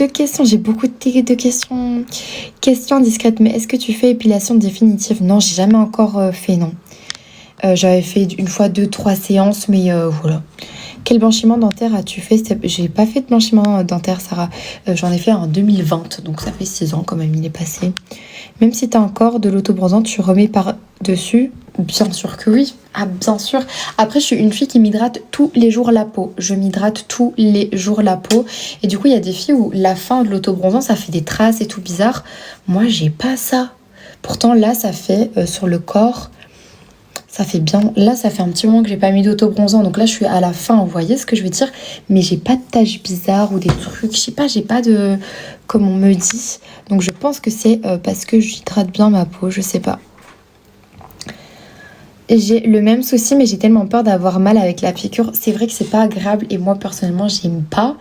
Deux questions, j'ai beaucoup de questions. Question discrète, mais est-ce que tu fais épilation définitive? Non, j'ai jamais encore fait, non. J'avais fait une fois 2-3 séances, mais voilà. Quel blanchiment dentaire as-tu fait? J'ai pas fait de blanchiment dentaire, Sarah. J'en ai fait en 2020, donc ça fait 6 ans quand même, il est passé. Même si t'as encore de l'autobronzant, tu remets par-dessus? Bien sûr que oui. Ah, bien sûr. Après, je suis une fille qui m'hydrate tous les jours la peau. Je m'hydrate tous les jours la peau. Et du coup, il y a des filles où la fin de l'autobronzant, ça fait des traces et tout bizarre. Moi, j'ai pas ça. Pourtant, là, ça fait sur le corps. Ça fait bien. Là, ça fait un petit moment que j'ai pas mis d'autobronzant. Donc là, je suis à la fin, vous voyez ce que je veux dire? Mais j'ai pas de taches bizarres ou des trucs. Je sais pas, j'ai pas de. Comme on me dit. Donc je pense que c'est parce que j'hydrate bien ma peau. Je sais pas. Et j'ai le même souci, mais j'ai tellement peur d'avoir mal avec la piqûre. C'est vrai que c'est pas agréable et moi, personnellement, j'aime pas.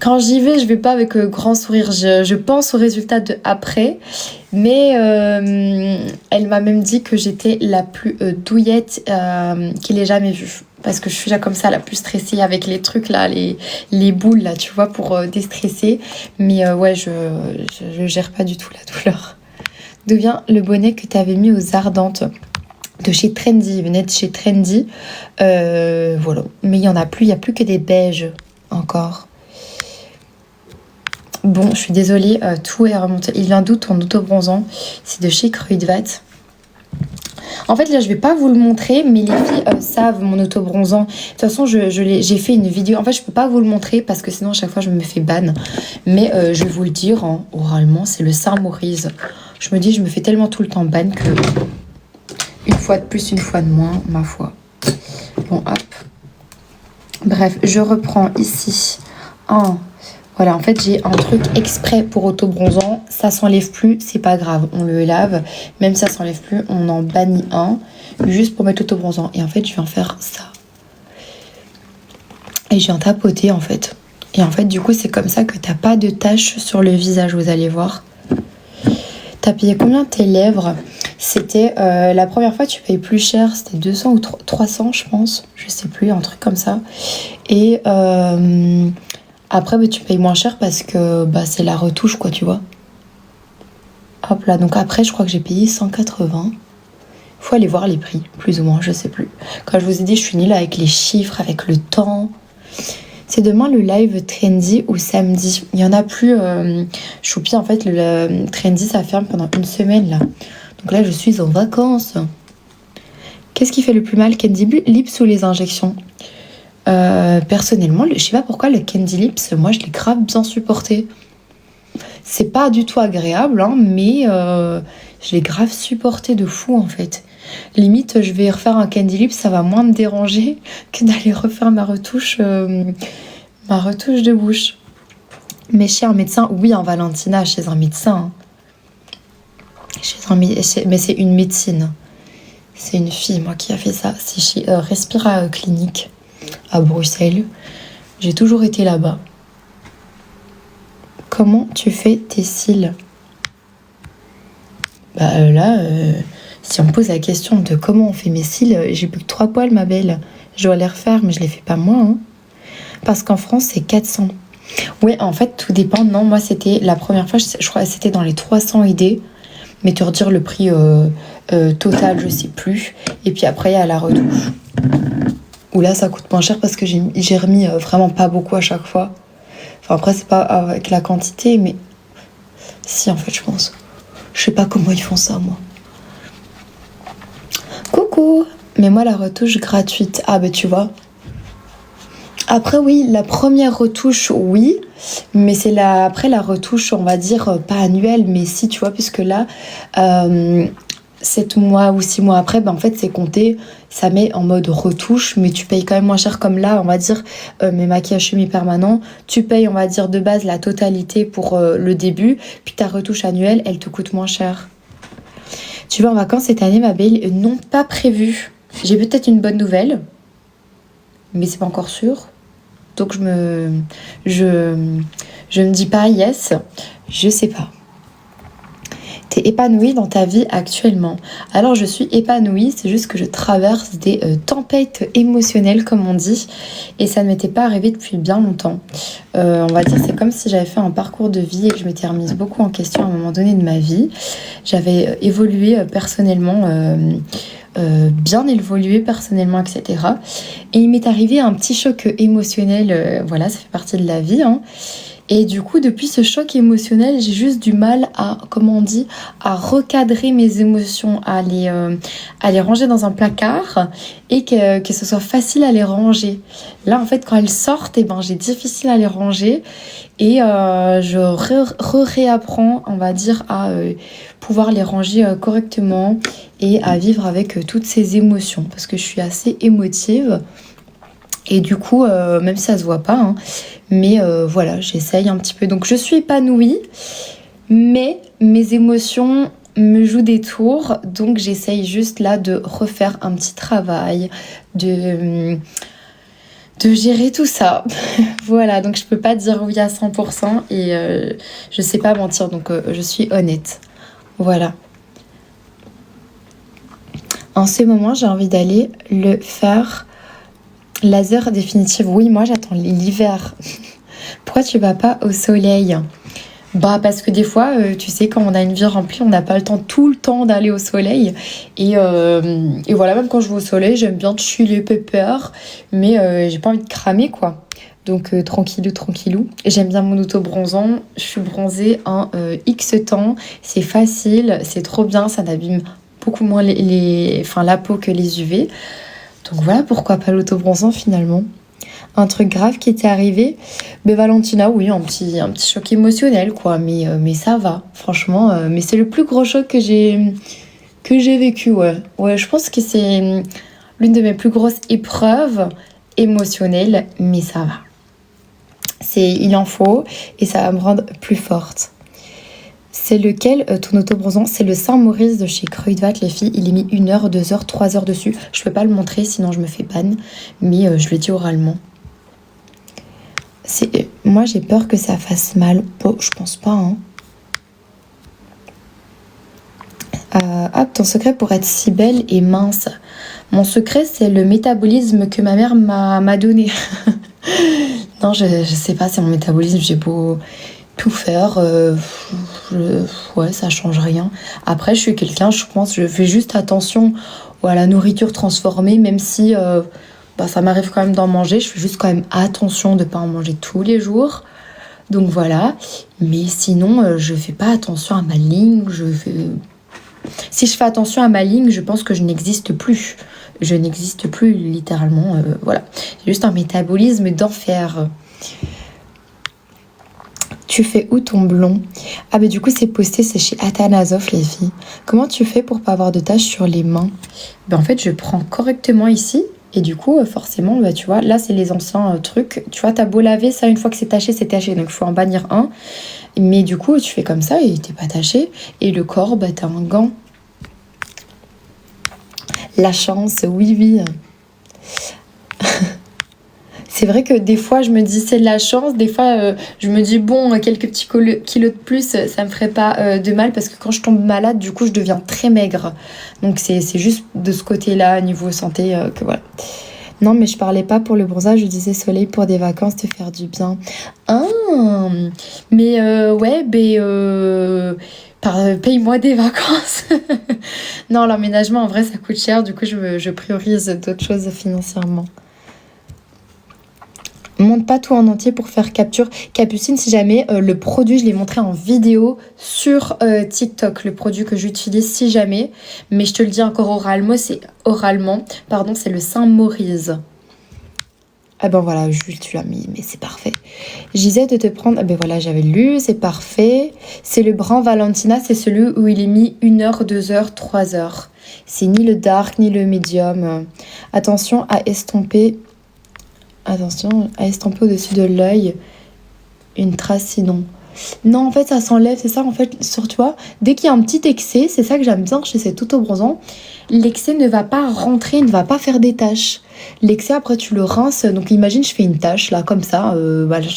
Quand j'y vais, je vais pas avec grand sourire. Je pense au résultat de après. Mais elle m'a même dit que j'étais la plus douillette qu'il ait jamais vue. Parce que je suis là comme ça, la plus stressée avec les trucs là, les boules là, tu vois, pour déstresser. Mais ouais, je gère pas du tout la douleur. D'où vient le bonnet que tu avais mis aux Ardentes? De chez Trendy, il venait de chez Trendy. Voilà. Mais il y en a plus, il y a plus que des beiges encore. Bon, je suis désolée, tout est remonté. Il vient d'où ton autobronzant? C'est de chez Kruidvat. En fait, là, je vais pas vous le montrer, mais les filles savent mon autobronzant. De toute façon, j'ai fait une vidéo. En fait, je peux pas vous le montrer parce que sinon, à chaque fois, je me fais ban. Mais je vais vous le dire, hein, oralement, c'est le Saint-Maurice. Je me dis, je me fais tellement tout le temps ban que une fois de plus, une fois de moins, ma foi. Bon, hop. Bref, je reprends ici un... Voilà, en fait, j'ai un truc exprès pour autobronzant. Ça s'enlève plus, c'est pas grave. On le lave. Même si ça s'enlève plus, on en bannit un. Juste pour mettre autobronzant. Et en fait, je viens faire ça. Et je viens tapoter, en fait. Et en fait, du coup, c'est comme ça que t'as pas de taches sur le visage, vous allez voir. T'as payé combien tes lèvres? C'était la première fois, tu payes plus cher. C'était 200 ou 300, je pense. Je sais plus, un truc comme ça. Et... après, bah, tu payes moins cher parce que bah, c'est la retouche, quoi, tu vois. Hop là, donc après, je crois que j'ai payé 180. Faut aller voir les prix, plus ou moins, je sais plus. Quand je vous ai dit, je suis nulle avec les chiffres, avec le temps. C'est demain le live Trendy ou samedi? Il y en a plus. Choupi, en fait, le Trendy, ça ferme pendant une semaine, là. Donc là, je suis en vacances. Qu'est-ce qui fait le plus mal, Candy Lips ou les injections? Personnellement, je sais pas pourquoi le Candy Lips, moi je l'ai grave bien supporté. C'est pas du tout agréable, hein, mais je l'ai grave supporté de fou en fait. Limite, je vais refaire un Candy Lips, ça va moins me déranger que d'aller refaire ma retouche de bouche. Mais chez un médecin, oui, en Valentina, chez un médecin. Mais c'est une médecine. C'est une fille, moi, qui a fait ça. C'est chez Respira Clinique à Bruxelles. J'ai toujours été là-bas. Comment tu fais tes cils? Bah là, si on me pose la question de comment on fait mes cils, j'ai plus que 3 poils, ma belle. Je dois les refaire, mais je les fais pas moi. Hein. Parce qu'en France, c'est 400. Ouais, en fait, tout dépend. Non, moi, c'était la première fois, je crois que c'était dans les 300 idées. Mais te redire le prix total, je sais plus. Et puis après, il y a la retouche. Où là, ça coûte moins cher parce que j'ai remis vraiment pas beaucoup à chaque fois. Enfin, après, c'est pas avec la quantité, mais si, en fait, je pense. Je sais pas comment ils font ça, moi. Coucou! Mais moi, la retouche gratuite. Ah, bah, tu vois. Après, oui, la première retouche, oui. Mais c'est après la retouche, on va dire, pas annuelle, mais si, tu vois, puisque là... 7 mois ou 6 mois après, ben en fait c'est compté, ça met en mode retouche, mais tu payes quand même moins cher comme là, on va dire mes maquillages semi-permanents, tu payes on va dire de base la totalité pour le début, puis ta retouche annuelle, elle te coûte moins cher. Tu vas en vacances cette année ma belle? Non, pas prévu. J'ai peut-être une bonne nouvelle, mais c'est pas encore sûr. Donc je me dis pas yes, je sais pas. T'es épanouie dans ta vie actuellement. Alors je suis épanouie, c'est juste que je traverse des tempêtes émotionnelles comme on dit et ça ne m'était pas arrivé depuis bien longtemps. On va dire c'est comme si j'avais fait un parcours de vie et que je m'étais remise beaucoup en question à un moment donné de ma vie. J'avais évolué personnellement, bien évolué personnellement, etc. Et il m'est arrivé un petit choc émotionnel, voilà, ça fait partie de la vie, hein. Et du coup, depuis ce choc émotionnel, j'ai juste du mal à, comment on dit, à recadrer mes émotions, à les ranger dans un placard et que ce soit facile à les ranger. Là, en fait, quand elles sortent, eh ben, j'ai difficile à les ranger et je réapprends, on va dire, à pouvoir les ranger correctement et à vivre avec toutes ces émotions parce que je suis assez émotive. Et du coup, même si ça se voit pas, hein, mais voilà, j'essaye un petit peu. Donc je suis épanouie, mais mes émotions me jouent des tours. Donc j'essaye juste là de refaire un petit travail, de gérer tout ça. Voilà, donc je peux pas dire oui à 100% et je sais pas mentir, donc je suis honnête. Voilà. En ce moment, j'ai envie d'aller le faire. Laser définitive, oui, moi j'attends l'hiver. Pourquoi tu vas pas au soleil? Bah parce que des fois, tu sais, quand on a une vie remplie, on n'a pas le temps tout le temps d'aller au soleil. Et voilà, même quand je vais au soleil, j'aime bien chiller pépère, mais j'ai pas envie de cramer quoi. Donc tranquillou, tranquillou. J'aime bien mon auto-bronzant. Je suis bronzée en X temps. C'est facile, c'est trop bien, ça n'abîme beaucoup moins enfin, la peau que les UV. Donc voilà, pourquoi pas l'auto-bronzant finalement. Un truc grave qui était arrivé, ben Valentina, oui, un petit choc émotionnel quoi, mais ça va, franchement. Mais c'est le plus gros choc que j'ai vécu, ouais. Ouais, je pense que c'est l'une de mes plus grosses épreuves émotionnelles, mais ça va. Il en faut et ça va me rendre plus forte. C'est lequel ton autobronzant? C'est le Saint-Maurice de chez Kruidvat, les filles. Il est mis 1 heure, 2 heures, 3 heures dessus. Je peux pas le montrer, sinon je me fais ban. Mais je le dis oralement. Moi, j'ai peur que ça fasse mal. Bon, je pense pas, hein. Hop, ton secret pour être si belle et mince. Mon secret, c'est le métabolisme que ma mère m'a donné. Non, je sais pas, c'est mon métabolisme. J'ai beau tout faire, ouais, ça change rien. Après, je suis quelqu'un, je pense, je fais juste attention à la nourriture transformée, même si ça m'arrive quand même d'en manger. Je fais juste quand même attention de ne pas en manger tous les jours. Donc voilà. Mais sinon, je fais pas attention à ma ligne. Si je fais attention à ma ligne, je pense que je n'existe plus. Je n'existe plus littéralement. Voilà. J'ai juste un métabolisme d'enfer. Tu fais où ton blond? Ah bah du coup c'est posté, c'est chez Athanasov les filles. Comment tu fais pour pas avoir de taches sur les mains? En fait je prends correctement ici et du coup forcément tu vois là c'est les anciens trucs. Tu vois t'as beau laver ça une fois que c'est taché donc il faut en bannir un. Mais du coup tu fais comme ça et t'es pas taché. Et le corps t'as un gant. La chance, oui. C'est vrai que des fois, je me dis c'est de la chance. Des fois, je me dis bon, quelques petits kilos de plus, ça me ferait pas de mal parce que quand je tombe malade, du coup, je deviens très maigre. Donc, c'est juste de ce côté-là, niveau santé, que voilà. Non, mais je parlais pas pour le bronzage, je disais soleil pour des vacances, te faire du bien. Ah, mais ouais, paye-moi des vacances. Non, l'emménagement, en vrai, ça coûte cher. Du coup, je priorise d'autres choses financièrement. Monte pas tout en entier pour faire capture. Capucine, si jamais le produit, je l'ai montré en vidéo sur TikTok, le produit que j'utilise si jamais. Mais je te le dis encore oralement, c'est le Saint-Maurice. Ah ben voilà, Jules, tu l'as mis, mais c'est parfait. Je disais de te prendre, ah ben voilà, j'avais lu, c'est parfait. C'est le brun Valentina, c'est celui où il est mis 1 heure, 2 heures, 3 heures. C'est ni le dark, ni le medium. Attention à estomper au-dessus de l'œil une trace sinon. Non, en fait, ça s'enlève, c'est ça, en fait, sur toi. Dès qu'il y a un petit excès, c'est ça que j'aime bien chez cet auto-bronzant, l'excès ne va pas rentrer, ne va pas faire des taches. L'excès, après, tu le rinces. Donc, imagine, je fais une tache, là, comme ça,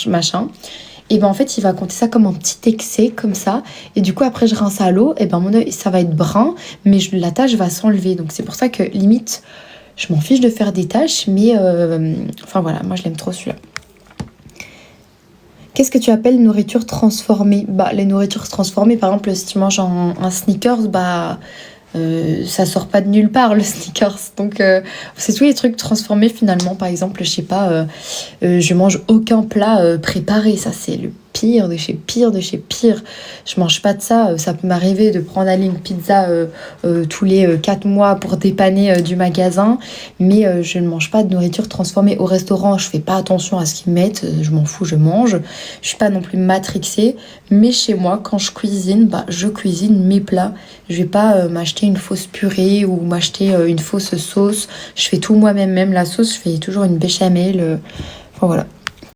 machin. et ben en fait il va compter ça comme un petit excès comme ça, et du coup après je rince à l'eau, et ben mon œil ça va être brun, mais la tache va s'enlever. Donc c'est pour ça que limite je m'en fiche de faire des taches, mais enfin voilà, moi je l'aime trop celui-là. Qu'est-ce que tu appelles nourriture transformée? Bah les nourritures transformées, par exemple si tu manges un sneakers, bah ça sort pas de nulle part le sneakers. Donc c'est tous les trucs transformés finalement. Par exemple, je sais pas, je mange aucun plat préparé. Ça c'est le pire de chez pire de chez pire. Je mange pas de ça. Ça peut m'arriver de prendre aller une pizza tous les 4 mois pour dépanner du magasin, mais je ne mange pas de nourriture transformée. Au restaurant, je fais pas attention à ce qu'ils mettent. Je m'en fous, je mange. Je suis pas non plus matrixée. Mais chez moi, quand je cuisine, bah je cuisine mes plats. Je vais pas m'acheter une fausse purée ou m'acheter une fausse sauce. Je fais tout moi-même. Même la sauce, je fais toujours une béchamel. Enfin voilà.